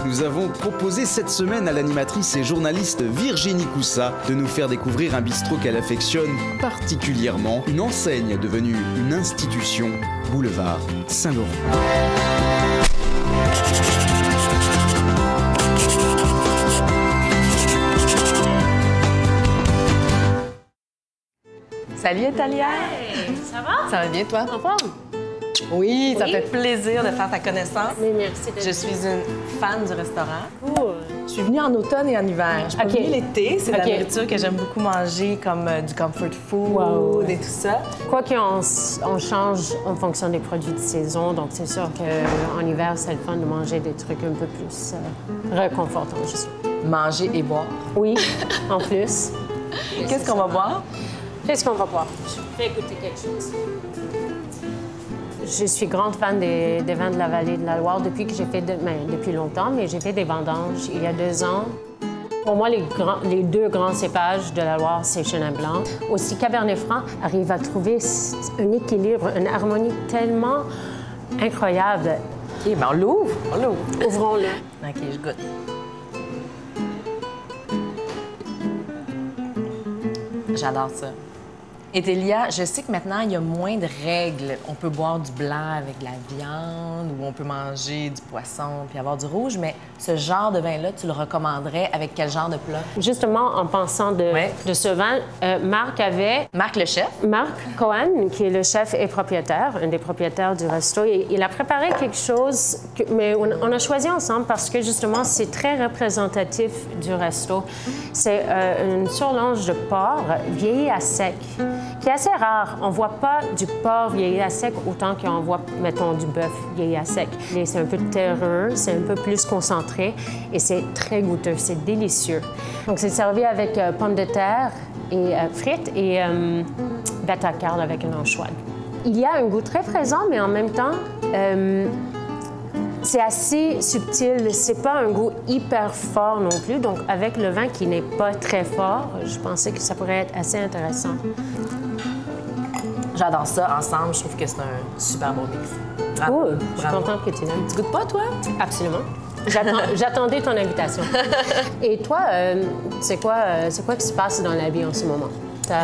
nous avons proposé cette semaine à l'animatrice et journaliste Virginie Coussa de nous faire découvrir un bistrot qu'elle affectionne particulièrement, une enseigne devenue une institution, boulevard Saint-Laurent. Salut Italia! Hey, ça va? Ça va bien toi? En forme? Oui, ça fait plaisir de faire ta connaissance. Mais merci d'être Je suis une fan du restaurant. cool. Je suis venue en automne et en hiver. Je suis pas OK. venue l'été, c'est de la OK. nourriture que j'aime beaucoup manger, comme du comfort food Wow. et tout ça. Quoi qu'on change en fonction des produits de saison, donc c'est sûr qu'en hiver, c'est le fun de manger des trucs un peu plus réconfortants, juste. Manger et boire. Oui, en plus. Qu'est-ce qu'on va boire? Qu'est-ce qu'on va boire? Je vais goûter quelque chose. Je suis grande fan des vins de la vallée de la Loire depuis que j'ai fait, depuis longtemps, mais j'ai fait des vendanges il y a 2 ans. Pour moi, les 2 grands cépages de la Loire, c'est Chenin Blanc. Aussi, Cabernet Franc arrive à trouver un équilibre, une harmonie tellement incroyable. OK, ben on l'ouvre. On l'ouvre. Ouvrons-le. OK, je goûte. J'adore ça. Et Télia, je sais que maintenant, il y a moins de règles. On peut boire du blanc avec de la viande ou on peut manger du poisson puis avoir du rouge, mais ce genre de vin-là, tu le recommanderais avec quel genre de plat? Justement, en pensant de ce vin, Marc le chef. Marc Cohen, qui est le chef et propriétaire, un des propriétaires du resto, il a préparé quelque chose, mais on a choisi ensemble parce que justement, c'est très représentatif du resto. C'est une surlonge de porc vieilli à sec, qui est assez rare. On ne voit pas du porc vieilli à sec autant qu'on voit, mettons, du bœuf vieilli à sec. C'est un peu terreux, c'est un peu plus concentré et c'est très goûteux, c'est délicieux. Donc, c'est servi avec pommes de terre et frites et bata carle avec un anchois. Il y a un goût très présent, mais en même temps, c'est assez subtil. C'est pas un goût hyper fort non plus. Donc, avec le vin qui n'est pas très fort, je pensais que ça pourrait être assez intéressant. J'adore ça. Ensemble, je trouve que c'est un super beau mix. Bravo. Cool. Je suis Bravo. contente que tu l'aimes. Tu goûtes pas, toi? Absolument. J'attendais ton invitation. Et toi, c'est quoi qui se passe dans la vie en ce moment?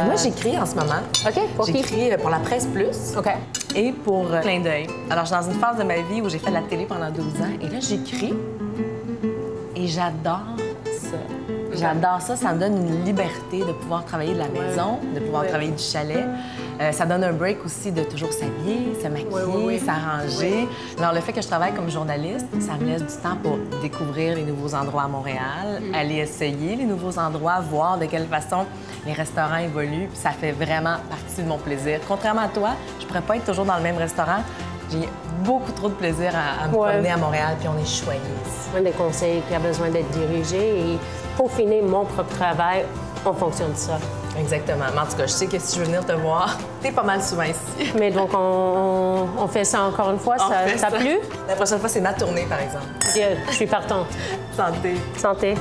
Moi, j'écris en ce moment. OK, pour qui? J'écris pour la Presse Plus. OK. Et pour Clin d'œil. Alors, je suis dans une phase de ma vie où j'ai fait de la télé pendant 12 ans. Et là, j'écris. Et j'adore ça. J'adore ça. Ça me donne une liberté de pouvoir travailler de la maison, de pouvoir travailler du chalet. Ça donne un break aussi de toujours s'habiller, se maquiller, s'arranger. Alors, le fait que je travaille comme journaliste, ça me laisse du temps pour découvrir les nouveaux endroits à Montréal, aller essayer les nouveaux endroits, voir de quelle façon les restaurants évoluent. Puis ça fait vraiment partie de mon plaisir. Contrairement à toi, je ne pourrais pas être toujours dans le même restaurant. J'ai beaucoup trop de plaisir à me promener à Montréal, puis on est choyés ici. Un des conseils qui a besoin d'être dirigé et peaufiner mon propre travail en fonction de ça. Exactement. Mais en tout cas, je sais que si je veux venir te voir, t'es pas mal souvent ici. Mais donc, on fait ça encore une fois. Ça plu? La prochaine fois, c'est ma tournée, par exemple. Bien, je suis partante. Santé. Santé.